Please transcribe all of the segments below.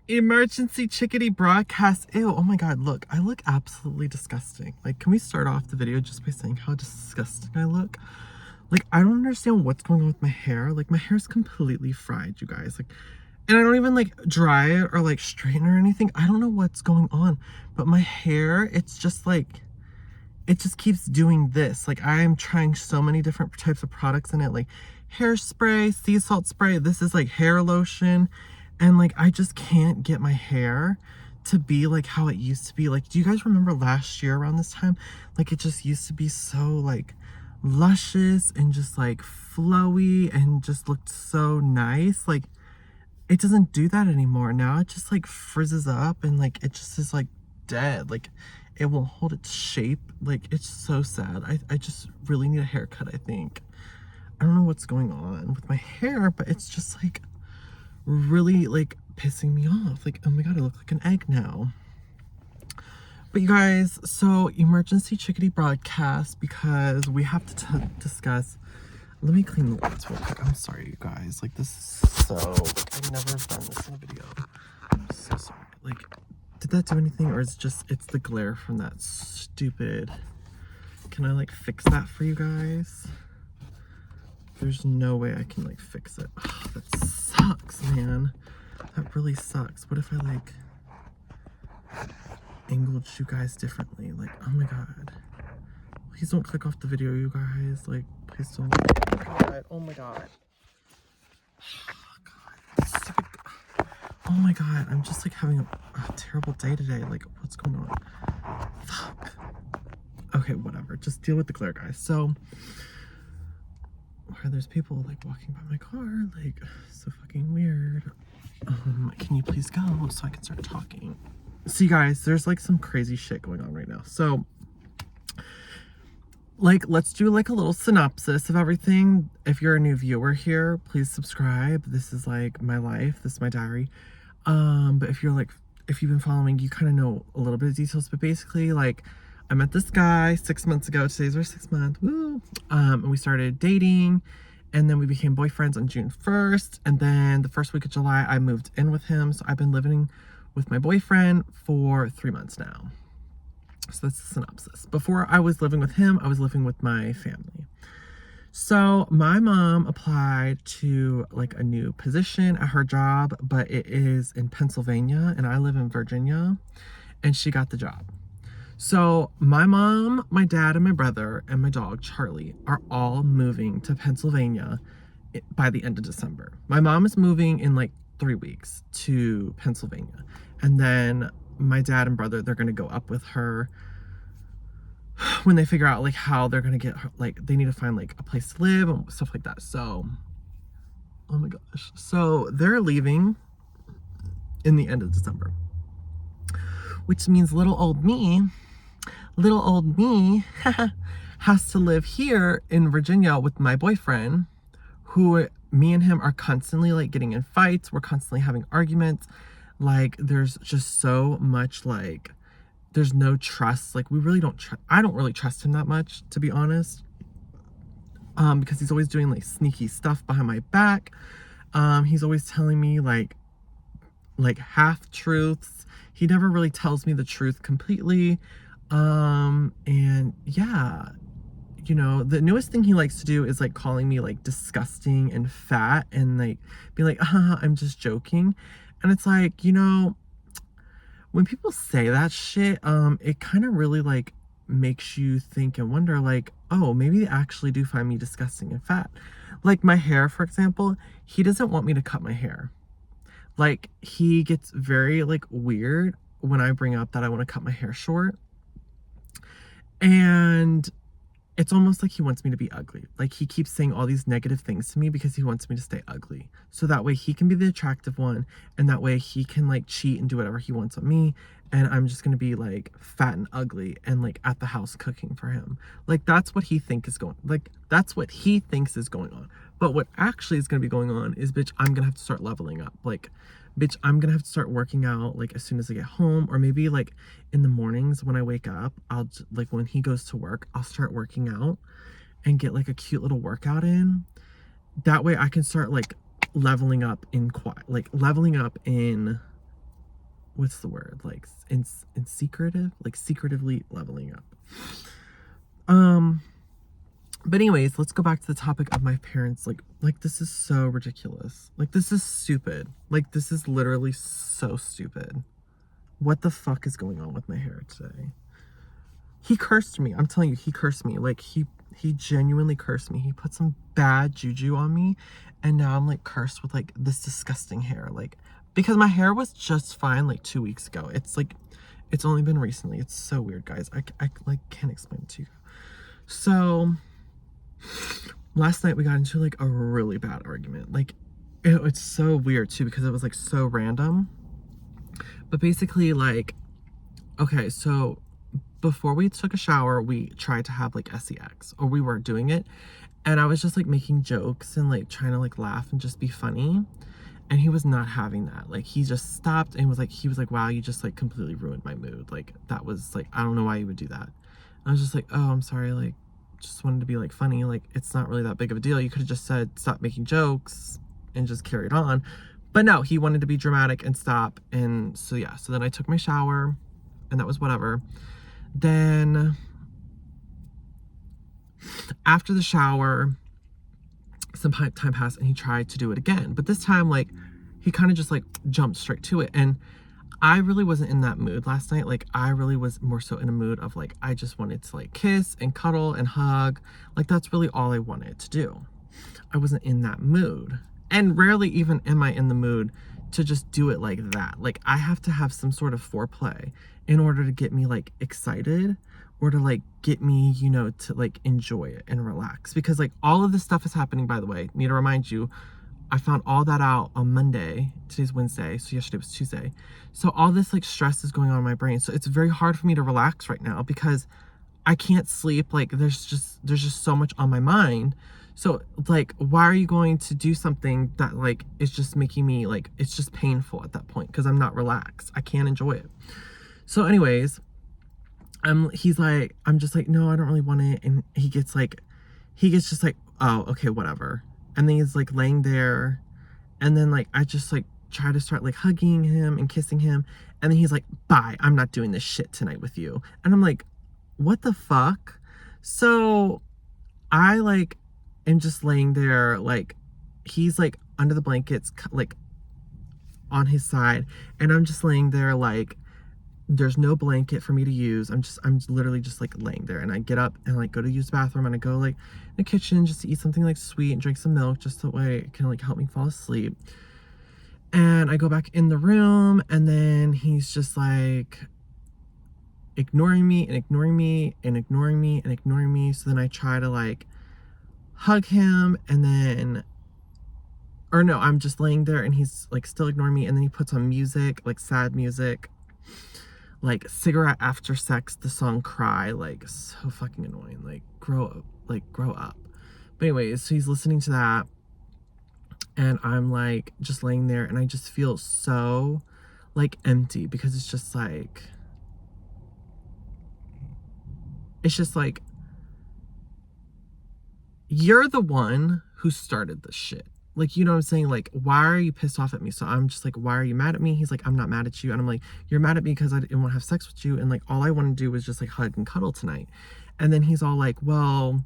Emergency chickadee broadcast. Ew, oh my god, look. I look absolutely disgusting. Like, can we start off the video just by saying how disgusting I look? Like, I don't understand what's going on with my hair. Like, my hair's completely fried, you guys. Like, and I don't even, like, dry it or, like, straighten or anything. I don't know what's going on. But my hair, it's just, like, it just keeps doing this. Like, I am trying so many different types of products in it. Like, hairspray, sea salt spray. This is, like, hair lotion. And, like, I just can't get my hair to be, like, how it used to be. Like, do you guys remember last year around this time? Like, it just used to be so, like, luscious and just, like, flowy and just looked so nice. Like, it doesn't do that anymore. Now it just, like, frizzes up and, like, it just is, like, dead. Like, it won't hold its shape. Like, it's so sad. I just really need a haircut, I think. I don't know what's going on with my hair, but it's just, like, really, like, pissing me off. Like, oh my god, I look like an egg now. But you guys, so emergency chickadee broadcast because we have to discuss. Let me clean the lights real quick. I'm sorry, you guys. Like, this is so, like, I've never done this in a video. I'm so sorry. Like, did that do anything, or is it just, it's the glare from that stupid, can I, like, fix that for you guys? There's no way I can, like, fix it. Ugh, that sucks, man. That really sucks. What if I, like, angled you guys differently? Like, oh my god. Please don't click off the video, you guys. Like, please don't. Oh my god. Oh my god. Oh, god. Stupid. Oh my god. I'm just, like, having a terrible day today. Like, what's going on? Fuck. Okay, whatever. Just deal with the glare, guys. So, where there's people, like, walking by my car, like, so fucking weird. Can you please go so I can start talking? See, guys, there's, like, some crazy shit going on right now. So, like, let's do, like, a little synopsis of everything. If you're a new viewer here, please subscribe. This is, like, my life. This is my diary. But if you're, like, if you've been following, you kind of know a little bit of details. But basically, like, I met this guy 6 months ago. Today's our 6th month. Woo! And we started dating. And then we became boyfriends on June 1st. And then the first week of July, I moved in with him. So I've been living with my boyfriend for 3 months now. So that's the synopsis. Before I was living with him, I was living with my family. So my mom applied to, like, a new position at her job, but it is in Pennsylvania and I live in Virginia, and she got the job. So my mom, my dad, and my brother, and my dog, Charlie, are all moving to Pennsylvania by the end of December. My mom is moving in, like, 3 weeks to Pennsylvania. And then my dad and brother, they're going to go up with her when they figure out, like, how they're going to get her, like, they need to find, like, a place to live and stuff like that. So, oh my gosh. So they're leaving in the end of December, which means little old me has to live here in Virginia with my boyfriend, who me and him are constantly, like, getting in fights. We're constantly having arguments. Like, there's just so much, like, there's no trust. Like, we really don't I don't really trust him that much, to be honest. Because he's always doing, like, sneaky stuff behind my back. He's always telling me, like half truths. He never really tells me the truth completely. And yeah, you know, the newest thing he likes to do is, like, calling me, like, disgusting and fat and, like, being like, I'm just joking. And it's like, you know, when people say that shit, it kind of really, like, makes you think and wonder, like, oh, maybe they actually do find me disgusting and fat. Like, my hair, for example, he doesn't want me to cut my hair. Like, he gets very, like, weird when I bring up that I want to cut my hair short. And it's almost like he wants me to be ugly. Like, he keeps saying all these negative things to me because he wants me to stay ugly. So that way he can be the attractive one, and that way he can, like, cheat and do whatever he wants on me, and I'm just gonna be, like, fat and ugly and, like, at the house cooking for him. Like, that's what he thinks is going, like, that's what he thinks is going on. But what actually is gonna be going on is, bitch, I'm gonna have to start leveling up. Like, bitch, I'm gonna have to start working out, like, as soon as I get home, or maybe, like, in the mornings when I wake up, I'll, like, when he goes to work, I'll start working out and get, like, a cute little workout in. That way I can start, like, leveling up in what's the word? Like, in secretive? Like, secretively leveling up. But anyways, let's go back to the topic of my parents. Like this is so ridiculous. Like, this is stupid. Like, this is literally so stupid. What the fuck is going on with my hair today? He cursed me. I'm telling you, he cursed me. Like, he genuinely cursed me. He put some bad juju on me, and now I'm like cursed with like this disgusting hair. Like, because my hair was just fine like 2 weeks ago. It's like, it's only been recently. It's so weird, guys. I like can't explain it to you. So last night we got into like a really bad argument. Like, it's so weird too, because it was like so random. But basically, like, okay, so before we took a shower, we tried to have like sex, or we weren't doing it. And I was just like making jokes and like trying to like laugh and just be funny. And he was not having that. Like, he just stopped and he was like, wow, you just like completely ruined my mood. Like, that was like, I don't know why you would do that. I was just like, oh, I'm sorry. Like, just wanted to be like funny. Like, it's not really that big of a deal. You could have just said, stop making jokes and just carried on. But no, he wanted to be dramatic and stop. And so, yeah. So then I took my shower and that was whatever. Then after the shower, some time passed and he tried to do it again. But this time, like, he kind of just like jumped straight to it. And I really wasn't in that mood last night. Like, I really was more so in a mood of like, I just wanted to like kiss and cuddle and hug. Like, that's really all I wanted to do. I wasn't in that mood. And rarely even am I in the mood to just do it like that. Like, I have to have some sort of foreplay in order to get me like excited, or to like get me, you know, to like enjoy it and relax. Because like all of this stuff is happening, by the way. Need to remind you, I found all that out on Monday. Today's Wednesday, so yesterday was Tuesday. So all this like stress is going on in my brain. So it's very hard for me to relax right now because I can't sleep. Like, there's just so much on my mind. So like, why are you going to do something that like is just making me like, it's just painful at that point because I'm not relaxed. I can't enjoy it. So anyways, he's like, I'm just like, no, I don't really want it. And he gets just like, oh, okay, whatever. And then he's like laying there. And then like, I just like try to start like hugging him and kissing him. And then he's like, bye, I'm not doing this shit tonight with you. And I'm like, what the fuck? So I like am just laying there, like, he's like under the blankets, like on his side. And I'm just laying there like, there's no blanket for me to use. I'm literally just like laying there, and I get up and like go to use the bathroom, and I go like in the kitchen just to eat something like sweet and drink some milk, just so way it can like help me fall asleep. And I go back in the room, and then he's just like ignoring me and ignoring me and ignoring me and ignoring me. So then I try to like hug him, and then, or no, I'm just laying there and he's like still ignoring me. And then he puts on music, like sad music, like Cigarette After Sex, the song Cry, like so fucking annoying. Like, grow up. But anyways, so he's listening to that, and I'm like just laying there, and I just feel so like empty, because it's just like you're the one who started this shit. Like, you know what I'm saying? Like, why are you pissed off at me? So I'm just like, why are you mad at me? He's like, I'm not mad at you. And I'm like, you're mad at me because I didn't want to have sex with you. And like, all I want to do was just like hug and cuddle tonight. And then he's all like, well,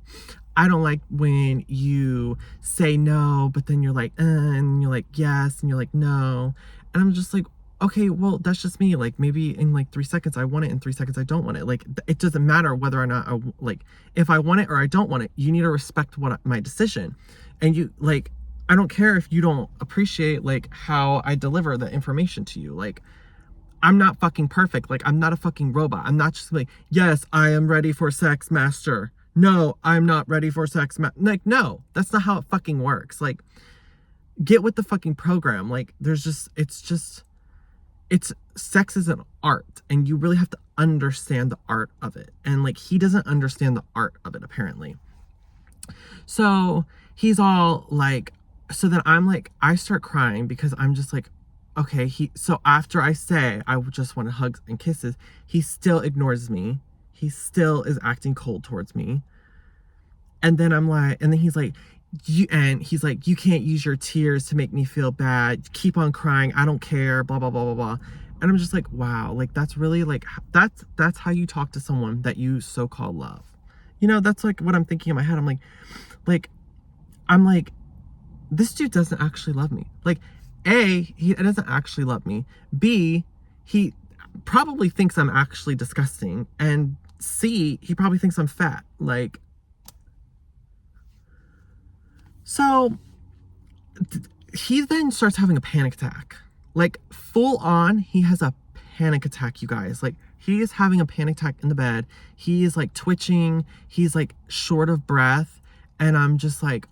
I don't like when you say no, but then you're like, and you're like, yes. And you're like, no. And I'm just like, okay, well, that's just me. Like, maybe in like 3 seconds I want it, in 3 seconds I don't want it. Like, it doesn't matter whether or not like, if I want it or I don't want it. You need to respect my decision. And you like, I don't care if you don't appreciate like how I deliver the information to you. Like, I'm not fucking perfect. Like, I'm not a fucking robot. I'm not just like, yes, I am ready for sex, master. No, I'm not ready for sex. Like, no, that's not how it fucking works. Like, get with the fucking program. Like, sex is an art, and you really have to understand the art of it. And like, he doesn't understand the art of it, apparently. So he's all like, so then I'm like, I start crying because I'm just like, okay, so after I say I just want hugs and kisses, he still ignores me. He still is acting cold towards me. And then I'm like, and then he's like, and he's like, you can't use your tears to make me feel bad. Keep on crying. I don't care. Blah, blah, blah, blah, blah. And I'm just like, wow, like that's really like, that's how you talk to someone that you so-called love. You know, that's like what I'm thinking in my head. I'm like, this dude doesn't actually love me. Like, A, he doesn't actually love me. B, he probably thinks I'm actually disgusting. And C, he probably thinks I'm fat. Like, so he then starts having a panic attack. Like, full on, he has a panic attack, you guys. Like, he is having a panic attack in the bed. He is like twitching. He's like short of breath. And I'm just like,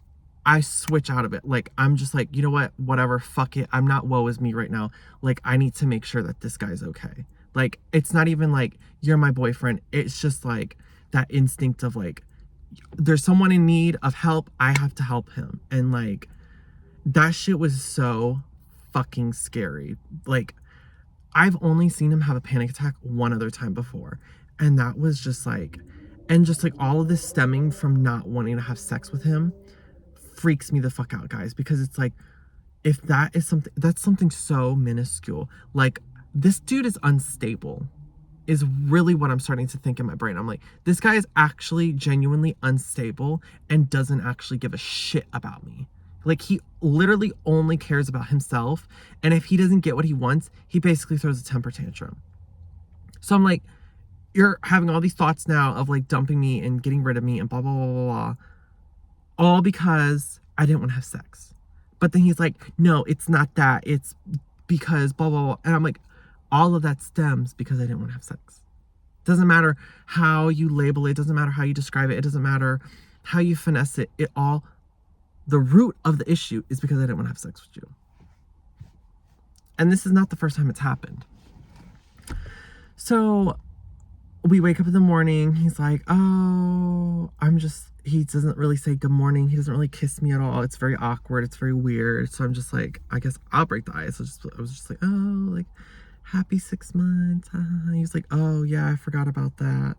I switch out of it. Like, I'm just like, you know what? Whatever, fuck it. I'm not woe is me right now. Like, I need to make sure that this guy's okay. Like, it's not even like, you're my boyfriend. It's just like that instinct of like, there's someone in need of help. I have to help him. And like, that shit was so fucking scary. Like, I've only seen him have a panic attack one other time before. And that was just like, and just like all of this stemming from not wanting to have sex with him freaks me the fuck out, guys. Because it's like, if that is something, that's something so minuscule. Like, this dude is unstable, is really what I'm starting to think in my brain. I'm like, this guy is actually genuinely unstable and doesn't actually give a shit about me. Like, he literally only cares about himself. And if he doesn't get what he wants, he basically throws a temper tantrum. So I'm like, you're having all these thoughts now of like dumping me and getting rid of me and blah, blah, blah, blah, blah. All because I didn't want to have sex. But then he's like, no, it's not that. It's because blah, blah, blah. And I'm like, all of that stems because I didn't want to have sex. Doesn't matter how you label it. Doesn't matter how you describe it. It doesn't matter how you finesse it. The root of the issue is because I didn't want to have sex with you. And this is not the first time it's happened. So we wake up in the morning. He's like, oh, he doesn't really say good morning. He doesn't really kiss me at all. It's very awkward. It's very weird. So I'm just like, I guess I'll break the ice. I was just like, oh, like, happy 6 months. He's like, oh yeah, I forgot about that.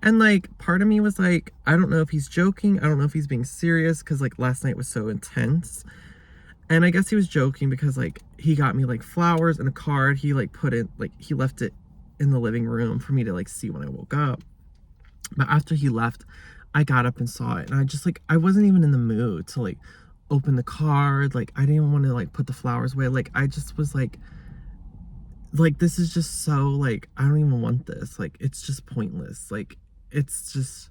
And like, part of me was like, I don't know if he's joking. I don't know if he's being serious, because like last night was so intense. And I guess he was joking because like he got me like flowers and a card. He like he left it in the living room for me to like see when I woke up. But after he left, I got up and saw it. And I just like, I wasn't even in the mood to like open the card. Like, I didn't even want to like put the flowers away. Like, I just was like, this is just so like, I don't even want this. Like, it's just pointless. Like, it's just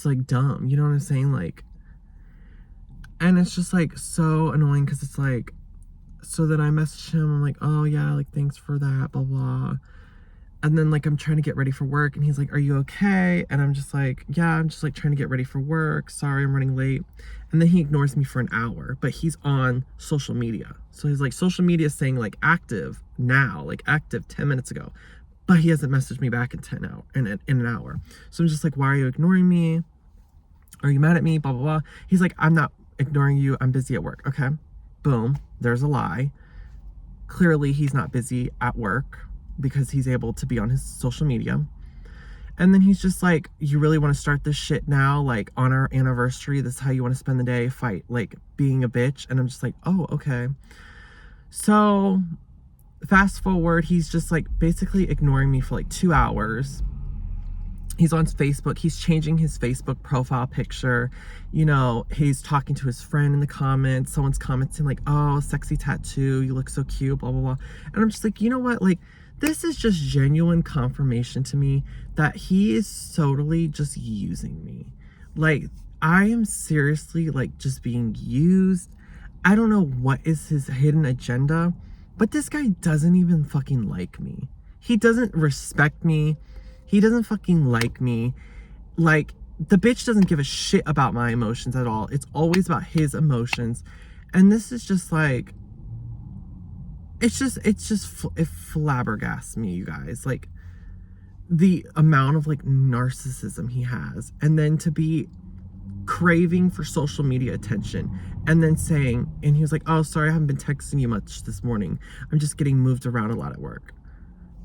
like dumb. You know what I'm saying? Like, and it's just like so annoying because it's like, so then I messaged him. I'm like, oh yeah, like thanks for that, blah, blah. And then like, I'm trying to get ready for work and he's like, are you okay? And I'm just like, yeah, I'm just like trying to get ready for work. Sorry, I'm running late. And then he ignores me for an hour, but he's on social media. So he's like, social media saying like active now, like active 10 minutes ago. But he hasn't messaged me back in an hour. So I'm just like, why are you ignoring me? Are you mad at me? Blah, blah, blah. He's like, I'm not ignoring you. I'm busy at work. Okay. Boom. There's a lie. Clearly he's not busy at work because he's able to be on his social media. And then he's just like, you really want to start this shit now? Like, on our anniversary, this is how you want to spend the day? Fight, like, being a bitch. And I'm just like, oh, okay. So fast forward, he's just like basically ignoring me for like 2 hours. He's on Facebook. He's changing his Facebook profile picture. You know, he's talking to his friend in the comments. Someone's commenting like, oh, sexy tattoo. You look so cute, blah, blah, blah. And I'm just like, you know what? Like, this is just genuine confirmation to me that he is totally just using me. Like, I am seriously like just being used. I don't know what is his hidden agenda, but this guy doesn't even fucking like me. He doesn't respect me. He doesn't fucking like me. Like, the bitch doesn't give a shit about my emotions at all. It's always about his emotions. And this is just like, it flabbergasts me, you guys. Like, the amount of like narcissism he has. And then to be craving for social media attention and then saying, and he was like, oh, sorry, I haven't been texting you much this morning. I'm just getting moved around a lot at work.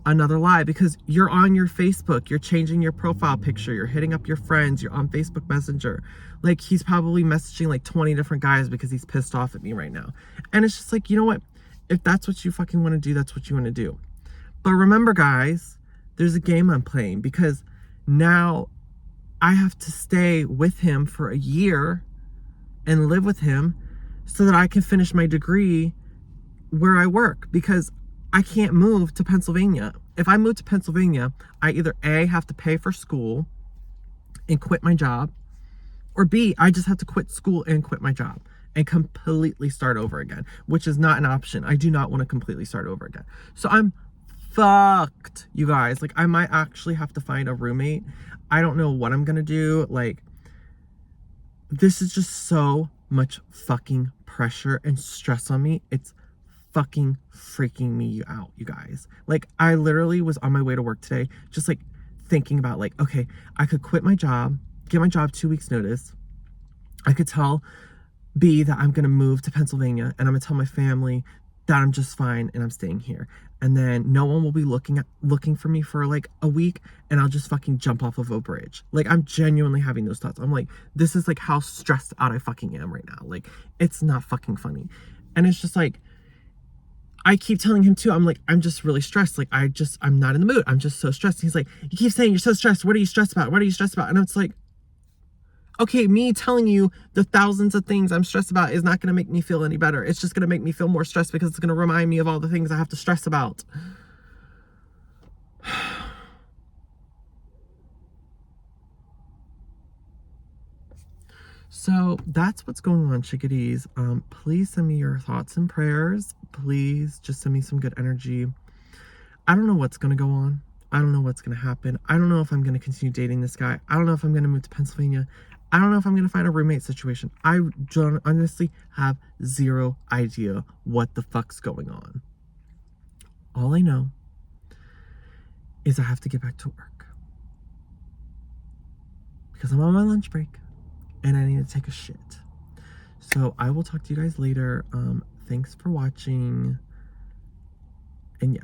another lie, because you're on your Facebook, you're changing your profile picture, you're hitting up your friends, you're on Facebook Messenger. Like, he's probably messaging like 20 different guys because he's pissed off at me right now. And it's just like, you know what? If that's what you fucking want to do, that's what you want to do. But remember, guys, there's a game I'm playing, because now I have to stay with him for a year and live with him so that I can finish my degree where I work, because I can't move to Pennsylvania. If I move to Pennsylvania, I either A, have to pay for school and quit my job, or B, I just have to quit school and quit my job and completely start over again, which is not an option. I do not want to completely start over again. So I'm fucked, you guys. Like, I might actually have to find a roommate. I don't know what I'm gonna do. Like, this is just so much fucking pressure and stress on me. It's fucking freaking me out, you guys. Like, I literally was on my way to work today, just like thinking about, like, okay, I could quit my job, get my job 2 weeks notice. I could tell B that I'm gonna move to Pennsylvania, and I'm gonna tell my family that I'm just fine and I'm staying here. And then no one will be looking for me for like a week, and I'll just fucking jump off of a bridge. Like, I'm genuinely having those thoughts. I'm like, this is like how stressed out I fucking am right now. Like, it's not fucking funny. And it's just like, I keep telling him too, I'm like, I'm just really stressed. Like, I'm not in the mood. I'm just so stressed. He's like, you keep saying you're so stressed. What are you stressed about? What are you stressed about? And it's like, okay, me telling you the thousands of things I'm stressed about is not going to make me feel any better. It's just going to make me feel more stressed, because it's going to remind me of all the things I have to stress about. So that's what's going on, chickadees. Please send me your thoughts and prayers. Please just send me some good energy. I don't know what's going to go on. I don't know what's going to happen. I don't know if I'm going to continue dating this guy. I don't know if I'm going to move to Pennsylvania. I don't know if I'm going to find a roommate situation. I honestly have zero idea what the fuck's going on. All I know is I have to get back to work, because I'm on my lunch break and I need to take a shit. So I will talk to you guys later. Thanks for watching. And yeah.